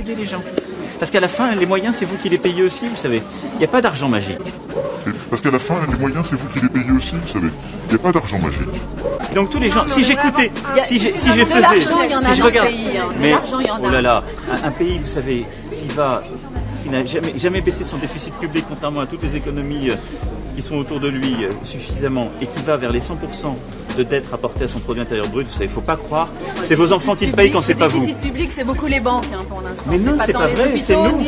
aider les gens. Parce qu'à la fin, les moyens, c'est vous qui les payez aussi, vous savez. Il n'y a pas d'argent magique. Parce qu'à la fin, les moyens, c'est vous qui les payez aussi, vous savez. Il n'y a pas d'argent magique. Donc tous les gens, si j'écoutais, si je faisais, si je regarde, mais oh là là, un pays, vous savez, qui n'a jamais baissé son déficit public, contrairement à toutes les économies qui sont autour de lui suffisamment, et qui va vers les 100% de dette rapportée à son produit intérieur brut, vous savez, il ne faut pas croire, c'est vos enfants qui le payent quand c'est pas vous. Le déficit public, c'est beaucoup les banques pour l'instant. Mais non, c'est pas vrai, c'est nous.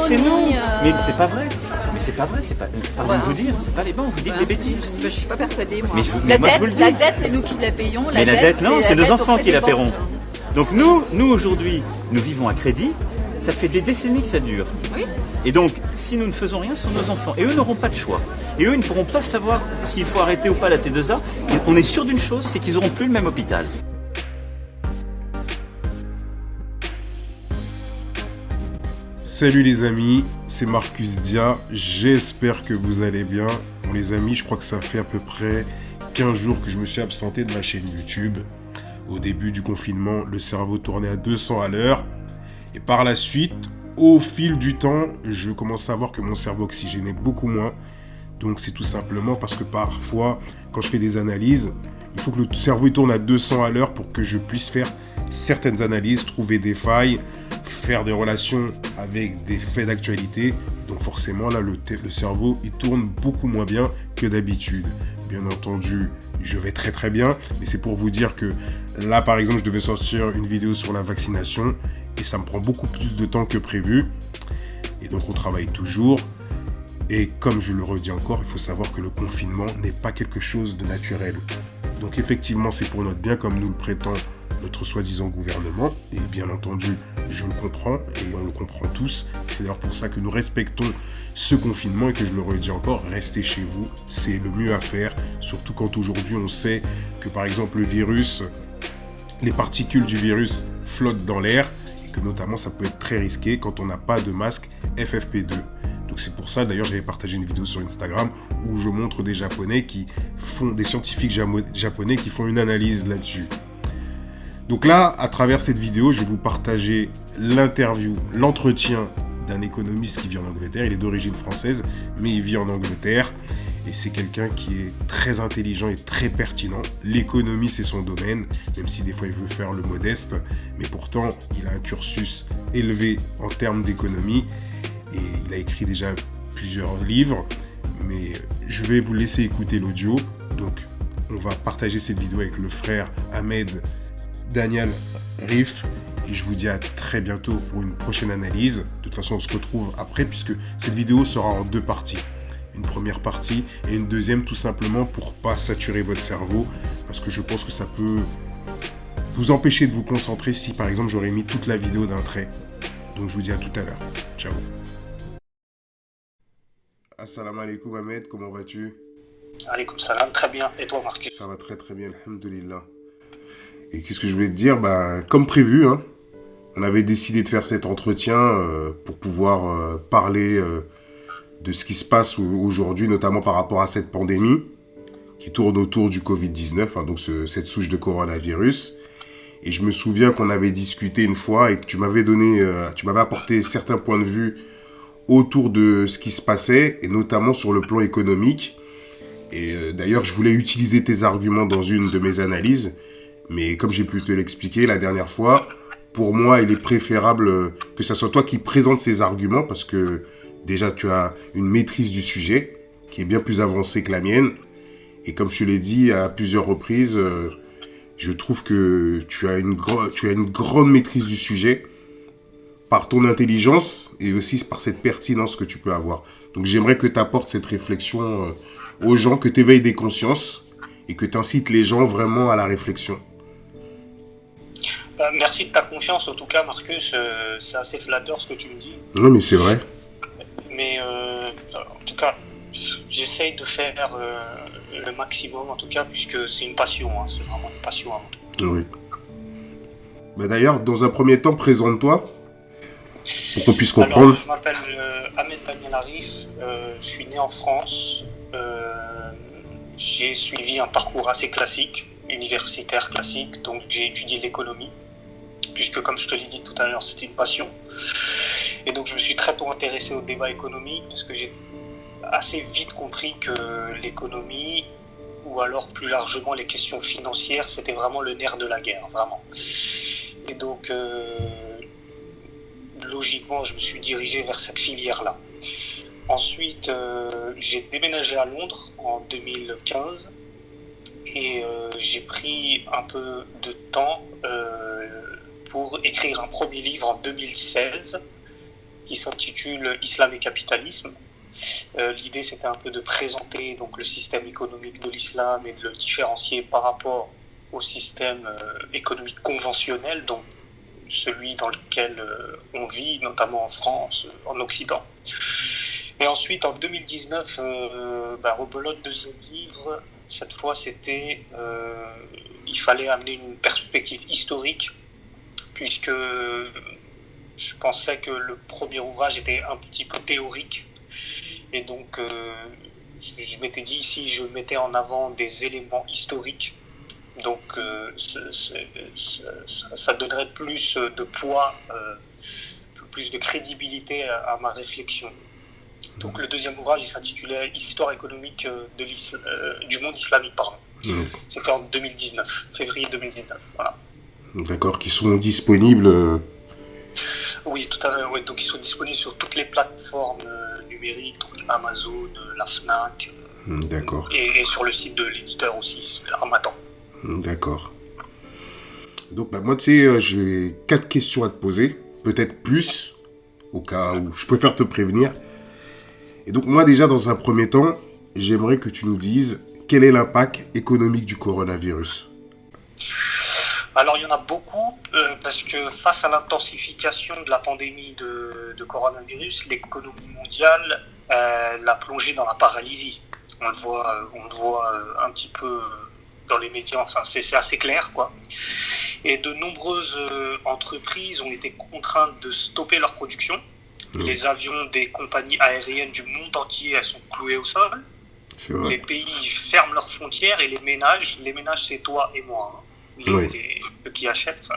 C'est nous. Mais c'est pas vrai. Mais c'est pas vrai, c'est pas. Pardon de vous dire, c'est pas les banques, vous dites des bêtises. Je suis pas persuadée, moi. Mais La dette, c'est nous qui la payons. Mais la dette, non, c'est nos enfants qui la paieront. Donc nous aujourd'hui, nous vivons à crédit. Ça fait des décennies que ça dure. Oui. Et donc, si nous ne faisons rien, ce sont nos enfants. Et eux n'auront pas de choix. Et eux, ils ne pourront pas savoir s'il faut arrêter ou pas la T2A. Et on est sûr d'une chose, c'est qu'ils n'auront plus le même hôpital. Salut les amis, c'est Marcus Dia. J'espère que vous allez bien. Bon les amis, je crois que ça fait à peu près 15 jours que je me suis absenté de ma chaîne YouTube. Au début du confinement, le cerveau tournait à 200 à l'heure. Et par la suite, au fil du temps, je commence à voir que mon cerveau oxygénait beaucoup moins. Donc c'est tout simplement parce que parfois, quand je fais des analyses, il faut que le cerveau tourne à 200 à l'heure pour que je puisse faire certaines analyses, trouver des failles, faire des relations avec des faits d'actualité. Donc forcément, là, le cerveau, il tourne beaucoup moins bien que d'habitude. Bien entendu, je vais très très bien, mais c'est pour vous dire que là, par exemple, je devais sortir une vidéo sur la vaccination et ça me prend beaucoup plus de temps que prévu. Et donc, on travaille toujours. Et comme je le redis encore, il faut savoir que le confinement n'est pas quelque chose de naturel. Donc effectivement, c'est pour notre bien, comme nous le prétend notre soi-disant gouvernement. Et bien entendu, je le comprends et on le comprend tous. C'est d'ailleurs pour ça que nous respectons ce confinement et que je le redis encore, restez chez vous, c'est le mieux à faire. Surtout quand aujourd'hui on sait que par exemple le virus, les particules du virus flottent dans l'air et que notamment ça peut être très risqué quand on n'a pas de masque FFP2. Donc c'est pour ça, d'ailleurs, j'avais partagé une vidéo sur Instagram où je montre des Japonais des scientifiques japonais qui font une analyse là-dessus. Donc là, à travers cette vidéo, je vais vous partager l'entretien d'un économiste qui vit en Angleterre. Il est d'origine française, mais il vit en Angleterre. Et c'est quelqu'un qui est très intelligent et très pertinent. L'économie, c'est son domaine, même si des fois il veut faire le modeste. Mais pourtant, il a un cursus élevé en termes d'économie. Et il a écrit déjà plusieurs livres, mais je vais vous laisser écouter l'audio. Donc, on va partager cette vidéo avec le frère Ahmed Daniel Rif. Et je vous dis à très bientôt pour une prochaine analyse. De toute façon, on se retrouve après, puisque cette vidéo sera en 2 parties. Une première partie et une deuxième, tout simplement pour pas saturer votre cerveau, parce que je pense que ça peut vous empêcher de vous concentrer si, par exemple, j'aurais mis toute la vidéo d'un trait. Donc, je vous dis à tout à l'heure. Ciao. Assalamu alaikum Ahmed, comment vas-tu? Alaikum salam, très bien. Et toi Marcus? Ça va très très bien, alhamdoulilah. Et qu'est-ce que je voulais te dire? Comme prévu, hein, on avait décidé de faire cet entretien pour pouvoir parler de ce qui se passe aujourd'hui, notamment par rapport à cette pandémie qui tourne autour du Covid-19, hein, donc cette souche de coronavirus. Et je me souviens qu'on avait discuté une fois et que tu m'avais apporté certains points de vue autour de ce qui se passait, et notamment sur le plan économique. Et d'ailleurs, je voulais utiliser tes arguments dans une de mes analyses, mais comme j'ai pu te l'expliquer la dernière fois, pour moi, il est préférable que ce soit toi qui présentes ces arguments, parce que déjà, tu as une maîtrise du sujet qui est bien plus avancée que la mienne. Et comme je te l'ai dit à plusieurs reprises, je trouve que tu as une grande maîtrise du sujet, par ton intelligence et aussi par cette pertinence que tu peux avoir. Donc j'aimerais que tu apportes cette réflexion aux gens, que tu éveilles des consciences et que tu incites les gens vraiment à la réflexion. Merci de ta confiance, en tout cas Marcus, c'est assez flatteur ce que tu me dis. Non mais c'est vrai. Mais en tout cas, j'essaye de faire le maximum en tout cas, puisque c'est une passion, hein, c'est vraiment une passion avant tout. Oui. D'ailleurs, dans un premier temps, présente-toi. Pour qu'on puisse comprendre. Alors, je m'appelle Ahmed Daniel Arif, je suis né en France, j'ai suivi un parcours assez classique, universitaire classique, donc j'ai étudié l'économie. puisque comme je te l'ai dit tout à l'heure, c'était une passion. Et donc je me suis très tôt intéressé au débat économique, parce que j'ai assez vite compris que l'économie, ou alors plus largement les questions financières, c'était vraiment le nerf de la guerre, vraiment. Et donc, logiquement, je me suis dirigé vers cette filière-là. Ensuite, j'ai déménagé à Londres en 2015 et j'ai pris un peu de temps pour écrire un premier livre en 2016 qui s'intitule Islam et capitalisme. L'idée, c'était un peu de présenter donc, le système économique de l'islam et de le différencier par rapport au système économique conventionnel, donc celui dans lequel on vit, notamment en France, en Occident. Et ensuite, en 2019, rebelote, deuxième livre. Cette fois, c'était il fallait amener une perspective historique, puisque je pensais que le premier ouvrage était un petit peu théorique. Et donc, je m'étais dit, si je mettais en avant des éléments historiques, donc ça donnerait plus de poids, plus de crédibilité à ma réflexion. Donc le deuxième ouvrage, il s'intitulait Histoire économique du monde islamique, pardon. C'était en 2019, février 2019, voilà. D'accord, qui sont disponibles Oui, tout à fait. Ouais, donc ils sont disponibles sur toutes les plateformes numériques, donc Amazon, la Fnac, d'accord. Et sur le site de l'éditeur aussi, c'est Harmattan. D'accord. Donc moi, tu sais, j'ai 4 questions à te poser, peut-être plus, au cas où je préfère te prévenir. Et donc moi, déjà, dans un premier temps, j'aimerais que tu nous dises quel est l'impact économique du coronavirus. Alors il y en a beaucoup, parce que face à l'intensification de la pandémie de coronavirus, l'économie mondiale l'a plongée dans la paralysie. On le voit un petit peu dans les médias, enfin c'est assez clair, quoi. Et de nombreuses entreprises ont été contraintes de stopper leur production. Les avions des compagnies aériennes du monde entier, elles sont clouées au sol. C'est vrai. Les pays ferment leurs frontières et les ménages c'est toi et moi, hein. Ceux qui achètent,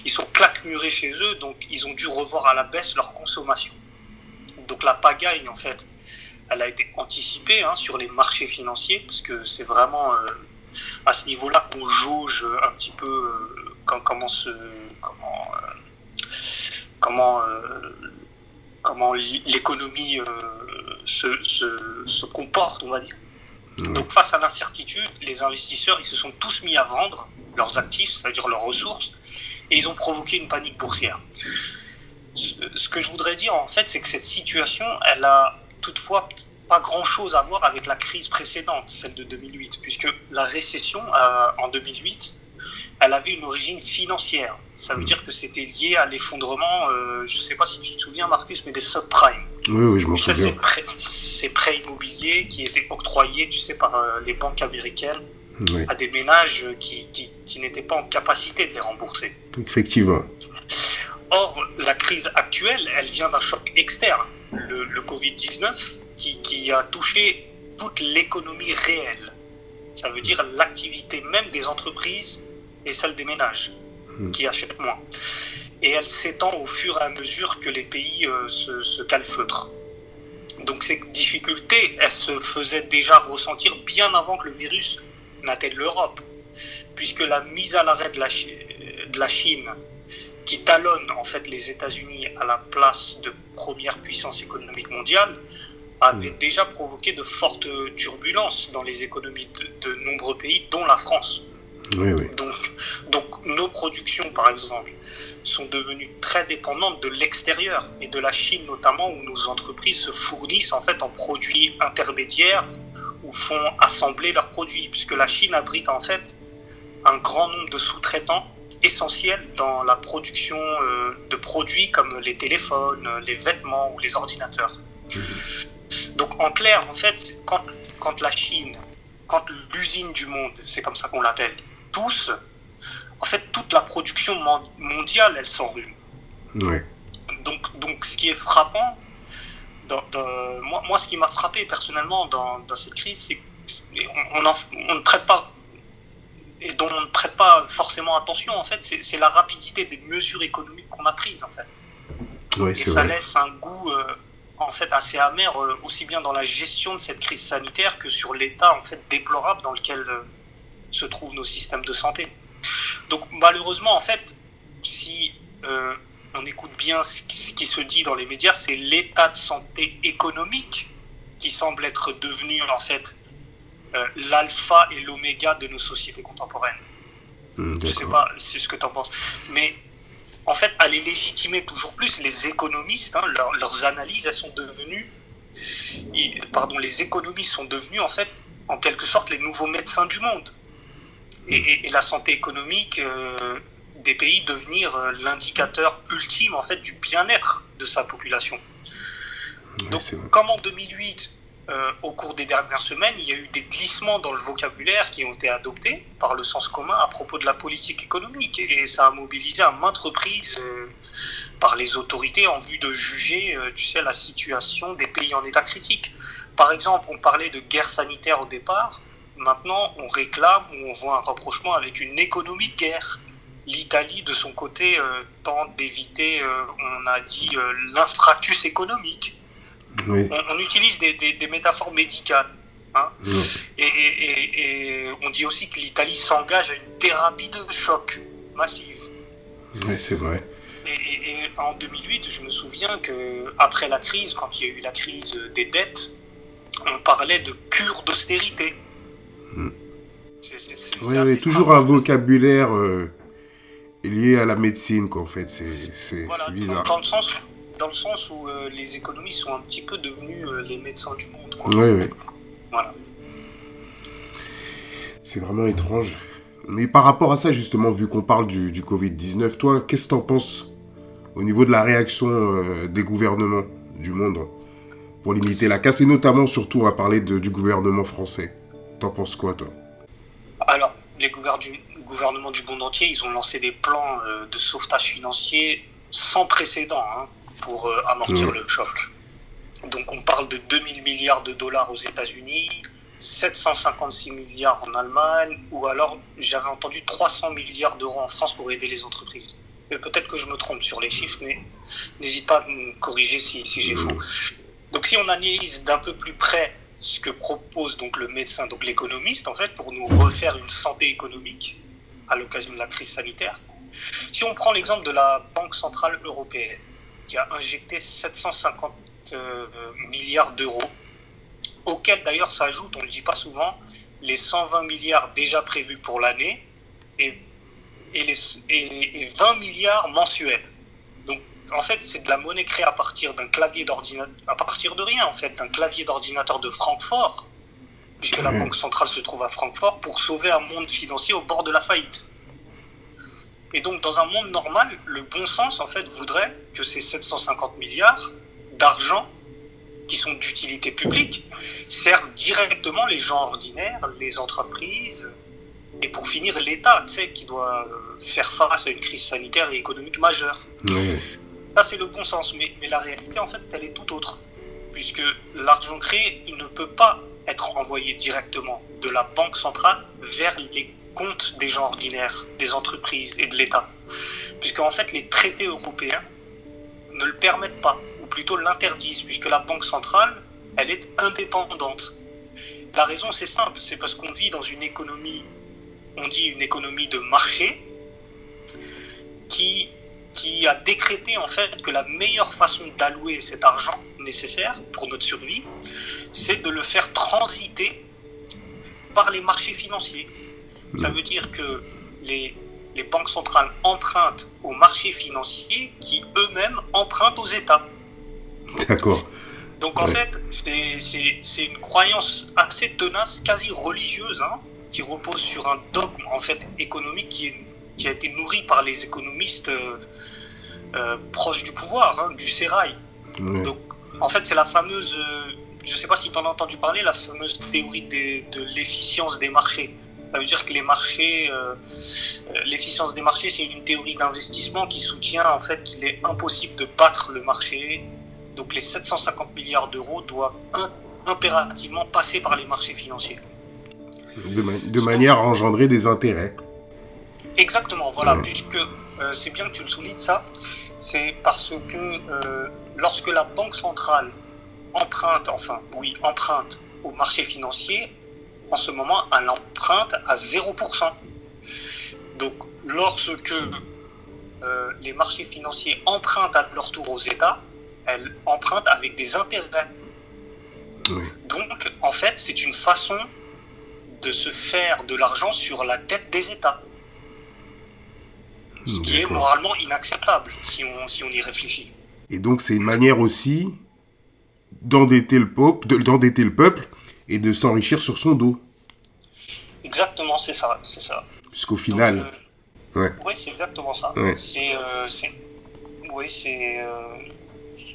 ils sont claquemurés chez eux, donc ils ont dû revoir à la baisse leur consommation. Donc la pagaille, en fait, elle a été anticipée sur les marchés financiers, parce que c'est vraiment à ce niveau-là qu'on jauge un petit peu comment l'économie se comporte, on va dire. Donc face à l'incertitude, les investisseurs, ils se sont tous mis à vendre leurs actifs, c'est-à-dire leurs ressources, et ils ont provoqué une panique boursière. Ce que je voudrais dire, en fait, c'est que cette situation, elle a toutefois pas grand-chose à voir avec la crise précédente, celle de 2008, puisque la récession en 2008, elle avait une origine financière. Ça veut dire que c'était lié à l'effondrement, je ne sais pas si tu te souviens, Marcus, mais des subprimes. Oui, je m'en souviens. Ces prêts immobiliers qui étaient octroyés, tu sais, par les banques américaines à des ménages qui n'étaient pas en capacité de les rembourser. Effectivement. Or, la crise actuelle, elle vient d'un choc externe, le Covid-19, qui a touché toute l'économie réelle. Ça veut dire l'activité même des entreprises et celle des ménages qui achètent moins. Et elle s'étend au fur et à mesure que les pays se calfeutrent. Donc ces difficultés, elles se faisaient déjà ressentir bien avant que le virus n'atteigne l'Europe, puisque la mise à l'arrêt de la Chine, qui talonne en fait les États-Unis à la place de première puissance économique mondiale, avait déjà provoqué de fortes turbulences dans les économies de nombreux pays, dont la France. Oui. Donc nos productions, par exemple, sont devenues très dépendantes de l'extérieur, et de la Chine notamment, où nos entreprises se fournissent en fait en produits intermédiaires ou font assembler leurs produits, puisque la Chine abrite en fait un grand nombre de sous-traitants essentiels dans la production de produits comme les téléphones, les vêtements ou les ordinateurs. Donc en clair, en fait, quand la Chine, quand l'usine du monde, c'est comme ça qu'on l'appelle, tous, en fait, toute la production mondiale, elle s'enrhume. Ouais. Donc ce qui est frappant, moi ce qui m'a frappé personnellement dans cette crise, c'est qu'on ne traite pas, et dont on ne prête prête pas forcément attention, en fait, c'est la rapidité des mesures économiques qu'on a prises, en fait. Ouais, Et c'est ça vrai. laisse un goût, en fait, assez amer, aussi bien dans la gestion de cette crise sanitaire que sur l'état, en fait, déplorable dans lequel se trouvent nos systèmes de santé. Donc, malheureusement, en fait, si on écoute bien ce qui se dit dans les médias, c'est l'état de santé économique qui semble être devenu, en fait, l'alpha et l'oméga de nos sociétés contemporaines. Je sais D'accord. pas, c'est ce que tu en penses. Mais en fait, à les légitimer toujours plus, les économistes, hein, leurs analyses, elles sont devenues, les économistes sont devenus en fait, en quelque sorte, les nouveaux médecins du monde. Et la santé économique des pays devenir l'indicateur ultime en fait du bien-être de sa population. Ouais, Donc, c'est vrai. comme en 2008, au cours des dernières semaines, il y a eu des glissements dans le vocabulaire qui ont été adoptés par le sens commun à propos de la politique économique. Et ça a mobilisé à maintes reprises par les autorités en vue de juger, la situation des pays en état critique. Par exemple, on parlait de guerre sanitaire au départ. Maintenant, on réclame ou on voit un rapprochement avec une économie de guerre. L'Italie, de son côté, tente d'éviter, on a dit, l'infractus économique. Oui. On utilise des métaphores médicales. Hein, Ouais. et on dit aussi que l'Italie s'engage à une thérapie de choc massive. Ouais, c'est vrai. Et en 2008, je me souviens qu'après la crise, quand il y a eu la crise des dettes, on parlait de cure d'austérité. C'est Oui, assez toujours frappant. un vocabulaire lié à la médecine, quoi, en fait. C'est Voilà, bizarre. dans le sens où les économistes sont un petit peu devenus les médecins du monde. Quoi. Oui, oui. Voilà. C'est vraiment étrange. Mais par rapport à ça, justement, vu qu'on parle du Covid-19, toi, qu'est-ce que t'en penses au niveau de la réaction des gouvernements du monde pour limiter la casse? Et notamment, surtout, on va parler du gouvernement français. T'en penses quoi, toi? Alors, les gouvernements du monde entier, ils ont lancé des plans de sauvetage financier sans précédent pour amortir le choc. Donc, on parle de 2000 milliards de dollars aux États-Unis, 756 milliards en Allemagne, ou alors, j'avais entendu 300 milliards d'euros en France pour aider les entreprises. Mais peut-être que je me trompe sur les chiffres, mais n'hésite pas à me corriger si j'ai faux. Donc, si on analyse d'un peu plus près ce que propose donc le médecin, donc l'économiste, en fait, pour nous refaire une santé économique à l'occasion de la crise sanitaire. Si on prend l'exemple de la Banque Centrale Européenne, qui a injecté 750 milliards d'euros, auxquels d'ailleurs s'ajoutent, on ne le dit pas souvent, les 120 milliards déjà prévus pour l'année et 20 milliards mensuels. Donc, en fait, c'est de la monnaie créée à partir d'un clavier d'ordinateur, à partir de rien, en fait, d'un clavier d'ordinateur de Francfort, puisque la Banque centrale se trouve à Francfort, pour sauver un monde financier au bord de la faillite. Et donc, dans un monde normal, le bon sens, en fait, voudrait que ces 750 milliards d'argent, qui sont d'utilité publique, servent directement les gens ordinaires, les entreprises, et pour finir, l'État, qui doit faire face à une crise sanitaire et économique majeure. Oui. Ça, c'est le bon sens, mais la réalité, en fait, elle est tout autre. Puisque l'argent créé, il ne peut pas être envoyé directement de la Banque centrale vers les comptes des gens ordinaires, des entreprises et de l'État. Puisqu'en fait, les traités européens ne le permettent pas, ou plutôt l'interdisent, puisque la Banque centrale, elle est indépendante. La raison, c'est simple, c'est parce qu'on vit dans une économie, on dit une économie de marché, qui a décrété en fait que la meilleure façon d'allouer cet argent nécessaire pour notre survie, c'est de le faire transiter par les marchés financiers. Ça veut dire que les banques centrales empruntent aux marchés financiers qui eux-mêmes empruntent aux États. D'accord. Donc en fait, c'est une croyance assez tenace, quasi religieuse, qui repose sur un dogme en fait économique qui a été nourri par les économistes proches du pouvoir, du sérail. Ouais. Donc, en fait, c'est la fameuse, je ne sais pas si tu en as entendu parler, la fameuse théorie de l'efficience des marchés. Ça veut dire que les marchés, l'efficience des marchés, c'est une théorie d'investissement qui soutient en fait qu'il est impossible de battre le marché. Donc, les 750 milliards d'euros doivent impérativement passer par les marchés financiers. De manière à engendrer des intérêts. Exactement, voilà, Ouais. puisque c'est bien que tu le soulignes ça, c'est parce que lorsque la Banque centrale emprunte au marché financier, en ce moment, elle emprunte à 0%. Donc, lorsque les marchés financiers empruntent à leur tour aux États, elles empruntent avec des intérêts. Oui. Donc, en fait, c'est une façon de se faire de l'argent sur la dette des États. Ce qui est D'accord. moralement inacceptable si on y réfléchit. Et donc, c'est une manière aussi d'endetter le peuple et de s'enrichir sur son dos. Exactement, c'est ça. Puisqu'au Donc, final, ouais. oui, c'est exactement ça. Ouais. C'est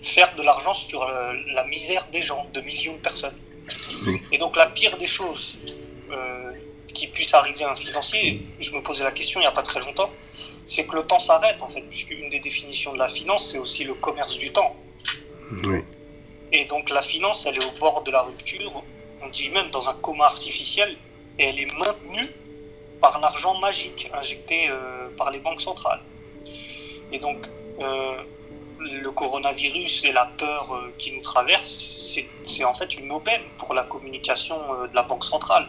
faire de l'argent sur la misère des gens, de millions de personnes. Oui. Et donc la pire des choses qui puisse arriver à un financier, je me posais la question il n'y a pas très longtemps, c'est que le temps s'arrête en fait, puisque une des définitions de la finance, c'est aussi le commerce du temps. Oui. Et donc la finance, elle est au bord de la rupture, on dit même dans un coma artificiel, et elle est maintenue par l'argent magique injecté par les banques centrales. Et donc le coronavirus et la peur qui nous traverse, c'est en fait une aubaine pour la communication de la Banque centrale.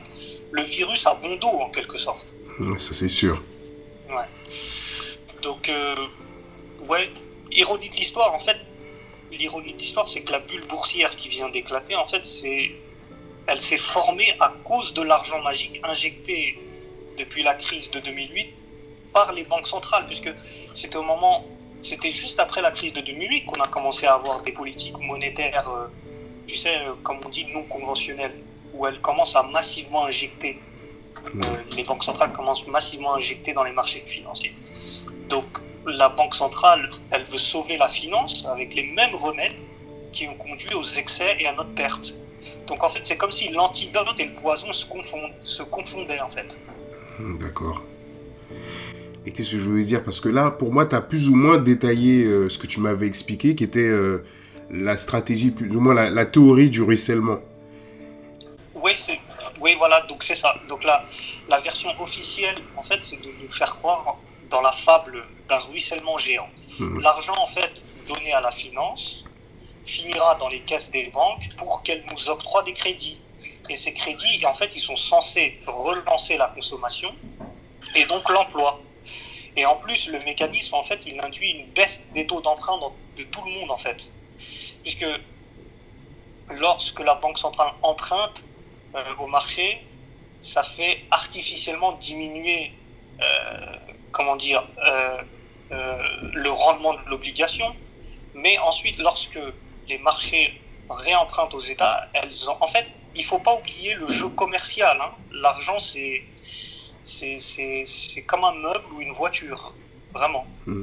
Le virus a bon dos en quelque sorte. Ouais, ça c'est sûr. Ouais. Donc, ironie de l'histoire, en fait, l'ironie de l'histoire, c'est que la bulle boursière qui vient d'éclater, en fait, elle s'est formée à cause de l'argent magique injecté depuis la crise de 2008 par les banques centrales, puisque c'était juste après la crise de 2008 qu'on a commencé à avoir des politiques monétaires, comme on dit, non conventionnelles, où elles commencent à massivement injecter, les banques centrales commencent massivement à injecter dans les marchés financiers. Donc la Banque centrale, elle veut sauver la finance avec les mêmes remèdes qui ont conduit aux excès et à notre perte. Donc en fait, c'est comme si l'antidote et le poison se confondaient en fait. D'accord. Et qu'est-ce que je voulais dire? Parce que là, pour moi, tu as plus ou moins détaillé ce que tu m'avais expliqué, qui était la stratégie, plus ou moins la théorie du ruissellement. Oui, voilà, donc c'est ça. Donc la version officielle, en fait, c'est de nous faire croire dans la fable d'un ruissellement géant. L'argent, en fait, donné à la finance, finira dans les caisses des banques pour qu'elles nous octroient des crédits. Et ces crédits, en fait, ils sont censés relancer la consommation et donc l'emploi. Et en plus, le mécanisme, en fait, il induit une baisse des taux d'emprunt de tout le monde, en fait. Puisque lorsque la Banque centrale emprunte au marché, ça fait artificiellement diminuer, le rendement de l'obligation. Mais ensuite, lorsque les marchés réempruntent aux États, en fait, il ne faut pas oublier le jeu commercial. Hein. L'argent, c'est comme un meuble ou une voiture, vraiment. Il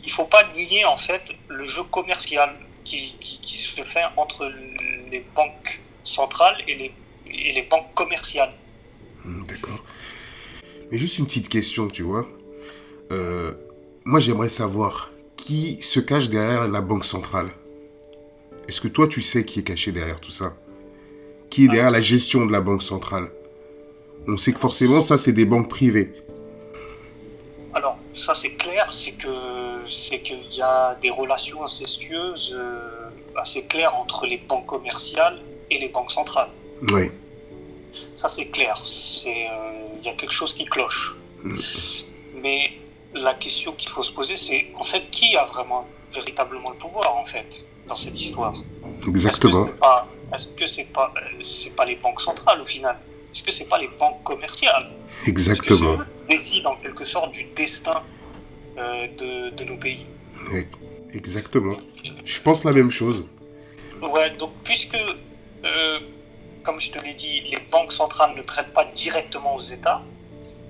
ne faut pas nier en fait le jeu commercial qui se fait entre les banques centrales et les banques commerciales. D'accord. Mais juste une petite question, tu vois. Moi, j'aimerais savoir qui se cache derrière la Banque centrale. Est-ce que toi, tu sais qui est caché derrière tout ça? Qui est derrière la gestion de la Banque centrale? On sait que forcément, ça, c'est des banques privées. Alors, ça, c'est clair, c'est qu'il y a des relations incestueuses assez claires entre les banques commerciales et les banques centrales. Oui. Ça, c'est clair. Il y a quelque chose qui cloche. Mais la question qu'il faut se poser, c'est en fait, qui a véritablement le pouvoir, en fait, dans cette histoire? Exactement. Est-ce que c'est pas les banques centrales, au final? Est-ce que c'est pas les banques commerciales? Exactement. Est-ce que c'est décide en quelque sorte du destin de nos pays? Oui, exactement. Je pense la même chose. Ouais, donc puisque, comme je te l'ai dit, les banques centrales ne prêtent pas directement aux États,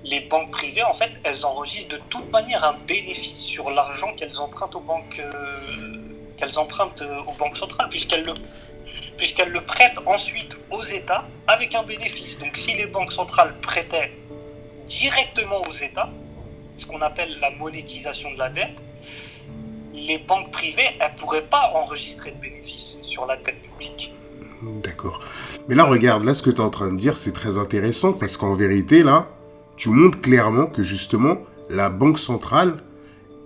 les banques privées, en fait, elles enregistrent de toute manière un bénéfice sur l'argent qu'elles empruntent aux banques centrales, puisqu'elles le prêtent ensuite aux États avec un bénéfice. Donc si les banques centrales prêtaient directement aux États, ce qu'on appelle la monétisation de la dette, les banques privées, elles ne pourraient pas enregistrer de bénéfices sur la dette publique. D'accord. Mais là, regarde, là, ce que tu es en train de dire, c'est très intéressant parce qu'en vérité, là, tu montres clairement que justement, la Banque centrale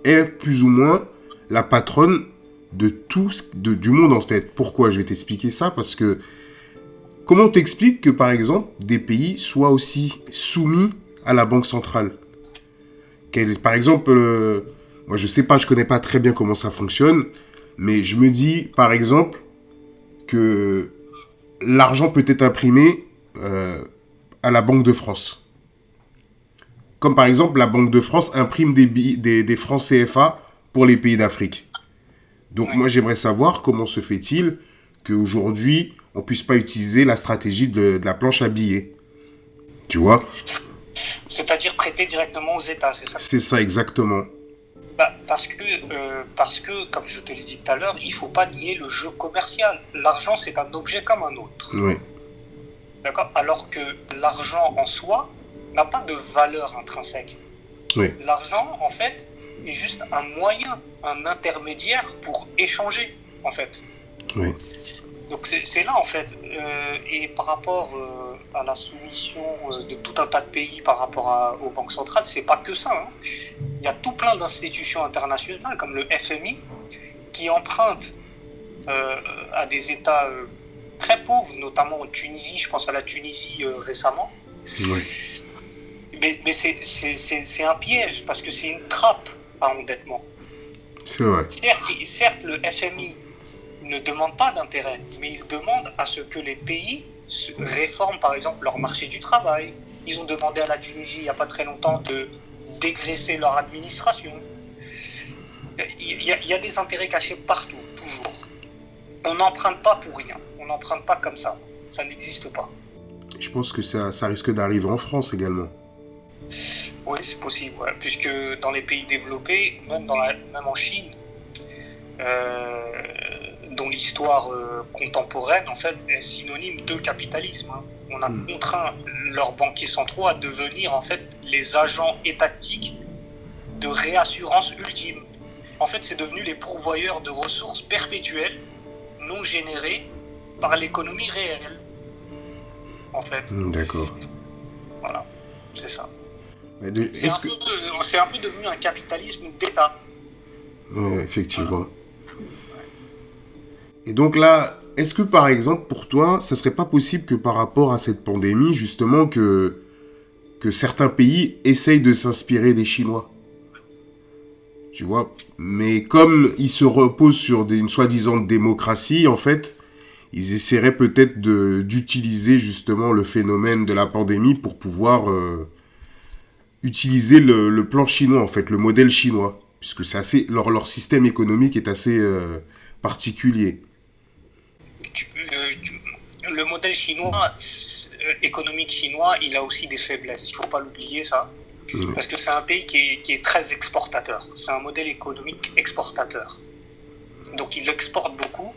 est plus ou moins la patronne de tout du monde en fait. Pourquoi? Je vais t'expliquer ça parce que comment t'expliques que par exemple des pays soient aussi soumis à la Banque centrale? Par exemple, moi je sais pas, je connais pas très bien comment ça fonctionne, mais je me dis par exemple que l'argent peut être imprimé à la Banque de France. Comme par exemple, la Banque de France imprime des francs CFA pour les pays d'Afrique. Donc moi, j'aimerais savoir comment se fait-il qu'aujourd'hui, on ne puisse pas utiliser la stratégie de la planche à billets. Tu vois? C'est-à-dire prêter directement aux États, c'est ça? C'est ça, exactement. Parce que, comme je te l'ai dit tout à l'heure, il ne faut pas nier le jeu commercial. L'argent, c'est un objet comme un autre. Oui. D'accord? Alors que l'argent en soi n'a pas de valeur intrinsèque. Oui. L'argent, en fait, est juste un moyen, un intermédiaire pour échanger, en fait. Oui. Donc c'est là, en fait. Et par rapport à la soumission de tout un tas de pays par rapport aux banques centrales, c'est pas que ça. Hein. Il y a tout plein d'institutions internationales, comme le FMI, qui empruntent à des États très pauvres, notamment en Tunisie. Je pense à la Tunisie récemment. Oui. Mais c'est un piège, parce que c'est une trappe à endettement. C'est vrai. Certes, le FMI ne demande pas d'intérêt, mais il demande à ce que les pays réforment, par exemple, leur marché du travail. Ils ont demandé à la Tunisie, il n'y a pas très longtemps, de dégraisser leur administration. Il y a des intérêts cachés partout, toujours. On n'emprunte pas pour rien. On n'emprunte pas comme ça. Ça n'existe pas. Je pense que ça risque d'arriver en France également. Oui, c'est possible, ouais. Puisque dans les pays développés, même en Chine, dont l'histoire contemporaine en fait est synonyme de capitalisme. Hein. On a contraint leurs banquiers centraux à devenir en fait les agents étatiques de réassurance ultime. En fait, c'est devenu les pourvoyeurs de ressources perpétuelles non générées par l'économie réelle. En fait. D'accord. Voilà, c'est ça. Mais c'est un peu devenu un capitalisme d'État. Oui, effectivement. Et donc là, est-ce que par exemple, pour toi, ça serait pas possible que par rapport à cette pandémie, justement, que certains pays essayent de s'inspirer des Chinois? Tu vois? Mais comme ils se reposent sur une soi-disant démocratie, en fait, ils essaieraient peut-être d'utiliser justement le phénomène de la pandémie pour pouvoir utiliser le plan chinois, en fait, le modèle chinois. Puisque c'est assez, leur système économique est assez particulier. Le modèle chinois, économique chinois, il a aussi des faiblesses. Il ne faut pas l'oublier, ça. Parce que c'est un pays qui est très exportateur. C'est un modèle économique exportateur. Donc il exporte beaucoup,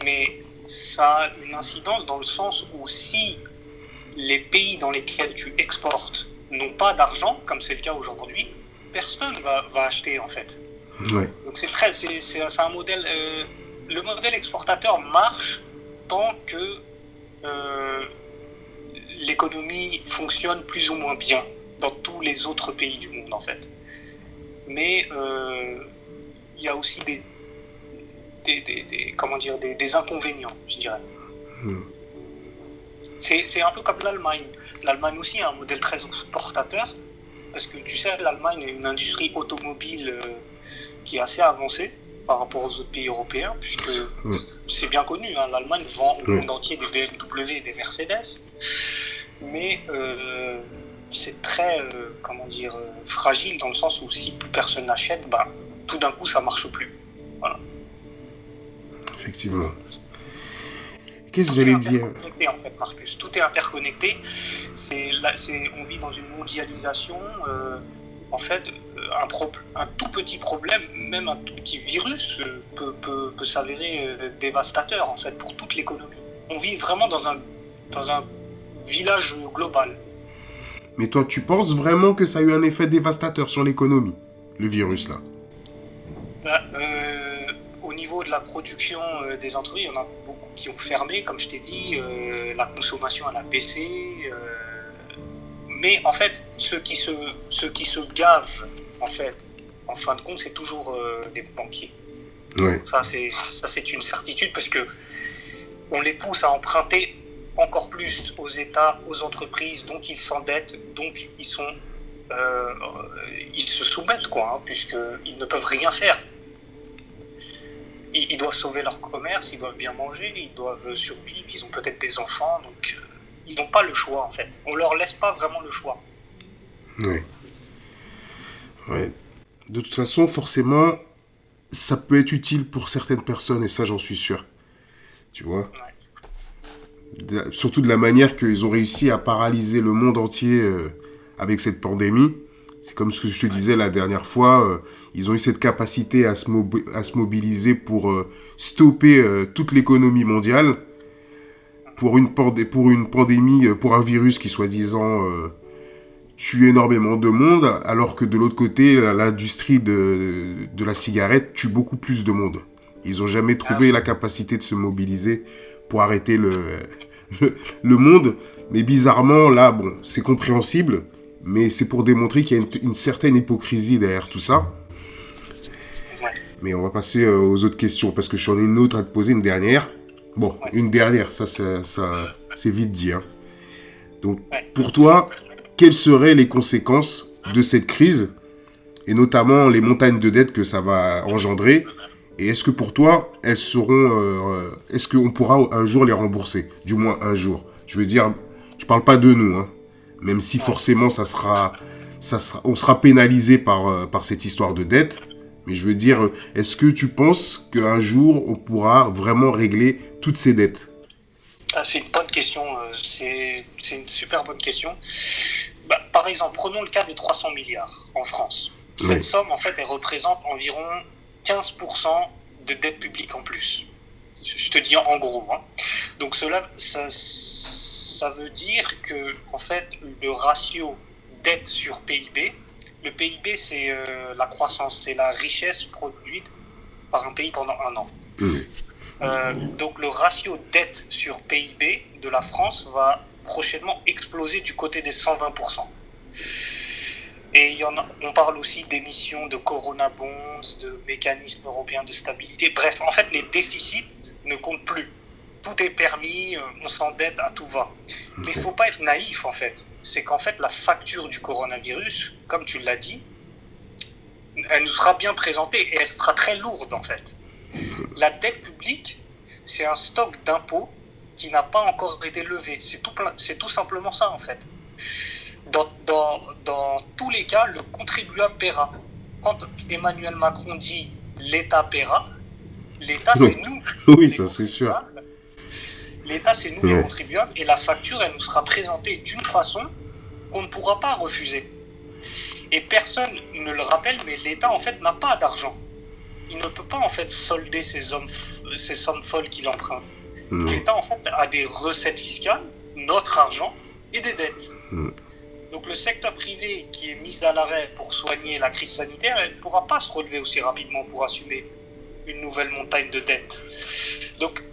mais ça a une incidence dans le sens où si les pays dans lesquels tu exportes n'ont pas d'argent, comme c'est le cas aujourd'hui, personne va acheter en fait. Ouais. Donc c'est un modèle. Le modèle exportateur marche tant que l'économie fonctionne plus ou moins bien dans tous les autres pays du monde en fait. Mais il y a aussi des inconvénients, je dirais. C'est un peu comme l'Allemagne. L'Allemagne aussi a un modèle très exportateur, parce que tu sais, l'Allemagne a une industrie automobile qui est assez avancée par rapport aux autres pays européens, puisque c'est bien connu, hein, l'Allemagne vend au monde entier des BMW et des Mercedes, mais c'est très, fragile dans le sens où si plus personne n'achète, tout d'un coup ça marche plus. Voilà. Effectivement. Qu'est-ce que j'allais dire? En fait, Marcus, tout est interconnecté. On vit dans une mondialisation. En fait, un tout petit problème, même un tout petit virus, peut s'avérer dévastateur en fait pour toute l'économie. On vit vraiment dans un village global. Mais toi, tu penses vraiment que ça a eu un effet dévastateur sur l'économie, le virus là? Au niveau de la production des entreprises, il y en a beaucoup qui ont fermé, comme je t'ai dit, la consommation elle a baissé, Mais en fait, ceux qui se gavent, en fait, en fin de compte, c'est toujours les banquiers. Ouais. Ça, c'est une certitude parce que on les pousse à emprunter encore plus aux États, aux entreprises, donc ils s'endettent, donc ils se soumettent, quoi, puisqu'ils ne peuvent rien faire. Ils doivent sauver leur commerce, ils doivent bien manger, ils doivent survivre, ils ont peut-être des enfants, donc ils n'ont pas le choix, en fait. On leur laisse pas vraiment le choix. Ouais. Ouais. De toute façon, forcément, ça peut être utile pour certaines personnes, et ça, j'en suis sûr. Tu vois ? Surtout de la manière qu'ils ont réussi à paralyser le monde entier avec cette pandémie. C'est comme ce que je te disais la dernière fois, ils ont eu cette capacité à se mobiliser pour stopper toute l'économie mondiale pour une pandémie, pour un virus qui soi-disant tue énormément de monde, alors que de l'autre côté, l'industrie de la cigarette tue beaucoup plus de monde. Ils n'ont jamais trouvé la capacité de se mobiliser pour arrêter le monde. Mais bizarrement, là, bon, c'est compréhensible, mais c'est pour démontrer qu'il y a une certaine hypocrisie derrière tout ça. Ouais. Mais on va passer aux autres questions, parce que j'en ai une autre à te poser, une dernière. Bon, une dernière, ça c'est vite dit. Hein. Donc, pour toi, quelles seraient les conséquences de cette crise, et notamment les montagnes de dettes que ça va engendrer? Et est-ce que pour toi, elles seront... est-ce qu'on pourra un jour les rembourser? Du moins un jour. Je veux dire, je parle pas de nous, hein. Même si forcément on sera pénalisé par cette histoire de dette. Mais je veux dire, est-ce que tu penses qu'un jour, on pourra vraiment régler toutes ces dettes? C'est une bonne question. C'est une super bonne question. Par exemple, prenons le cas des 300 milliards en France. Cette somme, en fait, elle représente environ 15% de dette publique en plus. Je te dis en gros. Hein. Donc ça veut dire que, en fait, le ratio dette sur PIB, le PIB, c'est la croissance, c'est la richesse produite par un pays pendant un an. Donc le ratio dette sur PIB de la France va prochainement exploser du côté des 120%. Et on parle aussi d'émissions de Corona Bonds, de mécanismes européens de stabilité. Bref, en fait, les déficits ne comptent plus. Tout est permis, on s'endette à tout va. Mais il ne faut pas être naïf, en fait. C'est qu'en fait, la facture du coronavirus, comme tu l'as dit, elle nous sera bien présentée et elle sera très lourde, en fait. La dette publique, c'est un stock d'impôts qui n'a pas encore été levé. C'est tout simplement ça, en fait. Dans tous les cas, le contribuable paiera. Quand Emmanuel Macron dit l'État paiera, l'État c'est nous. Oui, ça c'est sûr. L'État c'est nous les contribuables et la facture elle nous sera présentée d'une façon qu'on ne pourra pas refuser. Et personne ne le rappelle, mais l'État en fait n'a pas d'argent. Il ne peut pas en fait solder ces sommes folles qu'il emprunte. L'État en fait a des recettes fiscales, notre argent et des dettes. Donc le secteur privé qui est mis à l'arrêt pour soigner la crise sanitaire, il ne pourra pas se relever aussi rapidement pour assumer une nouvelle montagne de dettes. Donc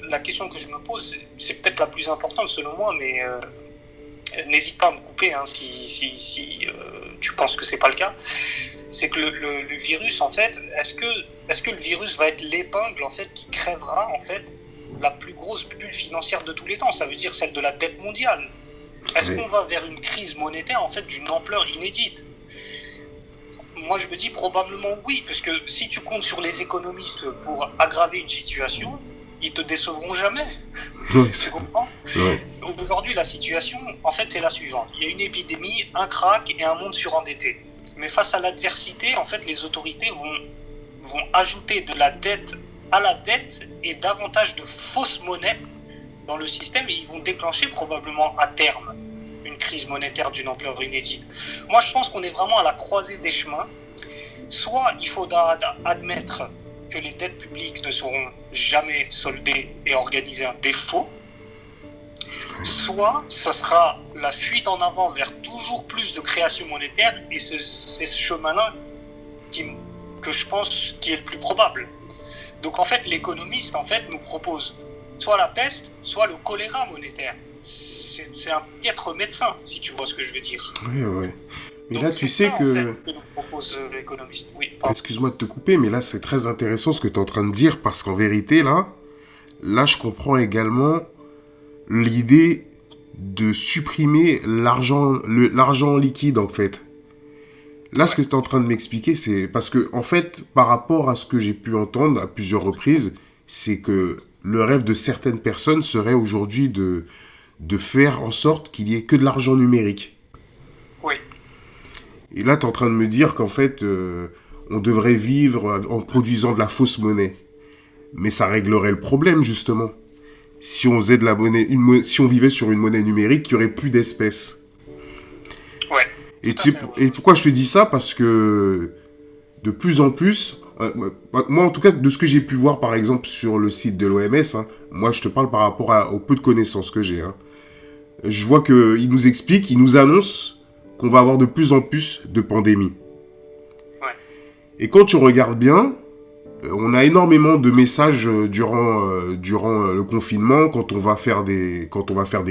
la question que je me pose, c'est peut-être la plus importante selon moi, mais n'hésite pas à me couper hein, si tu penses que c'est pas le cas. C'est que le virus en fait, est-ce que le virus va être l'épingle en fait qui crèvera en fait la plus grosse bulle financière de tous les temps, ça veut dire celle de la dette mondiale. Est-ce qu'on va vers une crise monétaire en fait d'une ampleur inédite? Moi je me dis probablement oui, parce que si tu comptes sur les économistes pour aggraver une situation, ils te décevront jamais. Tu comprends? Aujourd'hui la situation en fait c'est la suivante. Il y a une épidémie, un krach et un monde surendetté. Mais face à l'adversité, en fait les autorités vont ajouter de la dette à la dette et davantage de fausses monnaies dans le système et ils vont déclencher probablement à terme une crise monétaire d'une ampleur inédite. Moi, je pense qu'on est vraiment à la croisée des chemins. Soit il faudra admettre que les dettes publiques ne seront jamais soldées et organiser un défaut, soit ce sera la fuite en avant vers toujours plus de création monétaire et c'est ce chemin-là que je pense qui est le plus probable. Donc en fait, l'économiste en fait nous propose soit la peste, soit le choléra monétaire. c'est un piètre médecin, si tu vois ce que je veux dire. Ouais. Mais Donc, là, c'est tu sais ça, en que... fait, que nous propose l'économiste. Oui, pardon. Excuse-moi de te couper, mais là, c'est très intéressant ce que tu es en train de dire, parce qu'en vérité, là, je comprends également l'idée de supprimer l'argent liquide, en fait. Là, ce que tu es en train de m'expliquer, c'est parce que, en fait, par rapport à ce que j'ai pu entendre à plusieurs reprises, c'est que le rêve de certaines personnes serait aujourd'hui de faire en sorte qu'il y ait que de l'argent numérique. Oui. Et là, tu es en train de me dire qu'en fait, on devrait vivre en produisant de la fausse monnaie. Mais ça réglerait le problème, justement. Si on faisait de la monnaie, si on vivait sur une monnaie numérique, il n'y aurait plus d'espèces. Ouais. Et pourquoi je te dis ça? Parce que de plus en plus, moi en tout cas, de ce que j'ai pu voir par exemple sur le site de l'OMS, moi je te parle par rapport au peu de connaissances que j'ai. Je vois qu'ils nous expliquent, ils nous annoncent qu'on va avoir de plus en plus de pandémies. Ouais. Et quand tu regardes bien, on a énormément de messages durant le confinement, quand on va faire des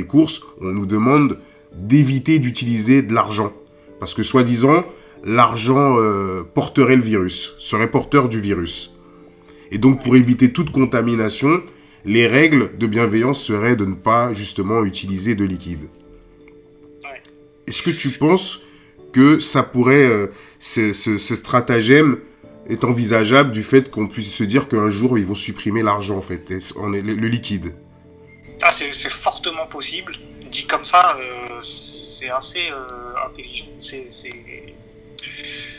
courses, on nous demande d'éviter d'utiliser de l'argent. Parce que soi-disant, l'argent porterait le virus, serait porteur du virus. Et donc pour éviter toute contamination, les règles de bienveillance seraient de ne pas justement utiliser de liquide. Ouais. Est-ce que tu penses que ça pourrait, ce stratagème est envisageable du fait qu'on puisse se dire qu'un jour ils vont supprimer l'argent en fait, le liquide? Ah, c'est fortement possible. Dit comme ça, c'est assez intelligent.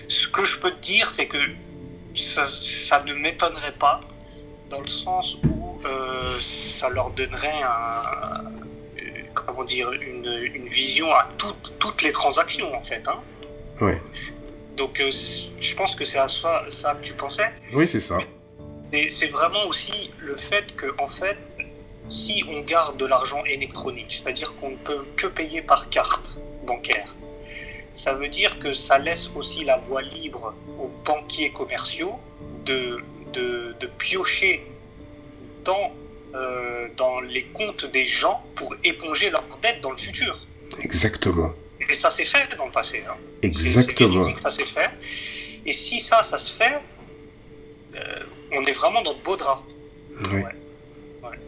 Ce que je peux te dire, c'est que ça ne m'étonnerait pas, dans le sens où ça leur donnerait une vision à toutes les transactions en fait. Ouais. Donc je pense que c'est à ça que tu pensais. Oui, c'est ça. Et c'est vraiment aussi le fait que, en fait, si on garde de l'argent électronique, c'est-à-dire qu'on ne peut que payer par carte bancaire, ça veut dire que ça laisse aussi la voie libre aux banquiers commerciaux de piocher dans les comptes des gens pour éponger leurs dettes dans le futur. Exactement. Et ça s'est fait dans le passé. Exactement. Ça s'est fait. Et si ça se fait, on est vraiment dans de beaux draps. Ouais. Ouais.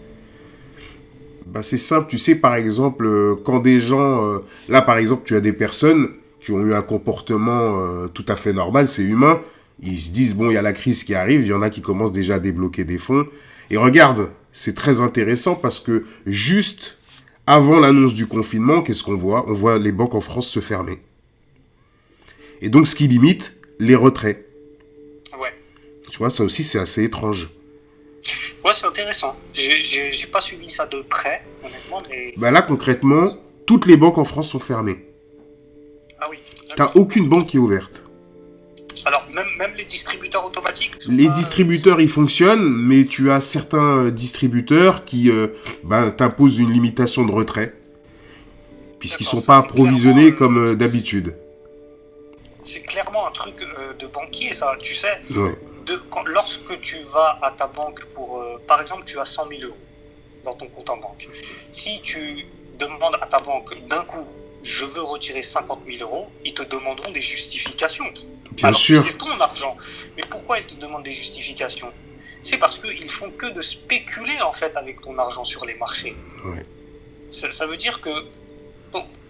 Bah, c'est simple, tu sais, par exemple, quand des gens... là, par exemple, tu as des personnes qui ont eu un comportement tout à fait normal, c'est humain. Ils se disent, bon, il y a la crise qui arrive, il y en a qui commencent déjà à débloquer des fonds. Et regarde, c'est très intéressant parce que juste avant l'annonce du confinement, qu'est-ce qu'on voit? On voit les banques en France se fermer. Et donc, ce qui limite les retraits. Ouais. Tu vois, ça aussi, c'est assez étrange. Ouais, c'est intéressant. J'ai pas suivi ça de près, honnêtement, mais... Bah là, concrètement, toutes les banques en France sont fermées. Ah oui. T'as aucune banque qui est ouverte. Alors, même les distributeurs automatiques... Les distributeurs, ils fonctionnent, mais tu as certains distributeurs qui t'imposent une limitation de retrait, puisqu'ils D'accord, sont ça, pas c'est approvisionés clairement, comme d'habitude. C'est clairement un truc de banquier, ça, tu sais. Ouais. Lorsque tu vas à ta banque pour... par exemple, tu as 100 000 euros dans ton compte en banque. Si tu demandes à ta banque d'un coup, je veux retirer 50 000 euros, ils te demanderont des justifications. Bien Alors sûr. que c'est ton argent. Mais pourquoi ils te demandent des justifications? C'est parce qu'ils font que de spéculer en fait avec ton argent sur les marchés. Ouais. Ça veut dire que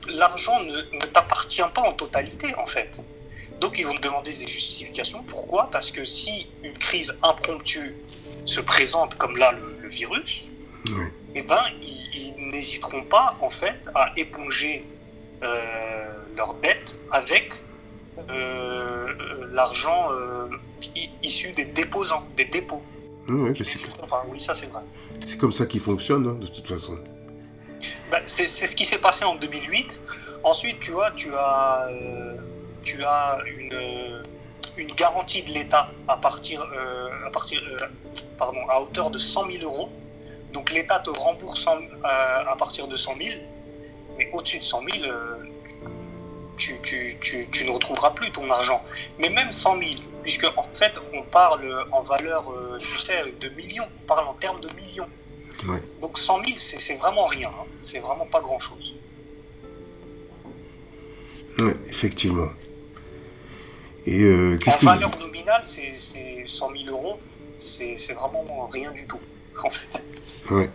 l'argent ne t'appartient pas en totalité en fait. Donc ils vont te demander des justifications. Pourquoi? Parce que si une crise impromptue se présente comme là le virus, Ouais. eh ben ils n'hésiteront pas en fait à éponger leurs dettes avec l'argent issu des déposants, des dépôts. Ouais, Ils n'hésiteront pas. Oui, ça c'est vrai. c'est comme ça qu'ils fonctionnent, de toute façon. Ben, c'est ce qui s'est passé en 2008. Ensuite, tu vois, tu as une garantie de l'État à hauteur de 100 000 euros. Donc l'État te rembourse à partir de 100 000, mais au-dessus de 100 000, tu ne retrouveras plus ton argent. Mais même 100 000, puisque en fait on parle en valeur, tu sais, de millions, on parle en termes de millions. Ouais. Donc 100 000, c'est vraiment rien. Hein. C'est vraiment pas grand-chose. Ouais, effectivement. Et qu'est-ce En que... valeur nominale, c'est 100 000 euros. C'est vraiment rien du tout, en fait. Ouais.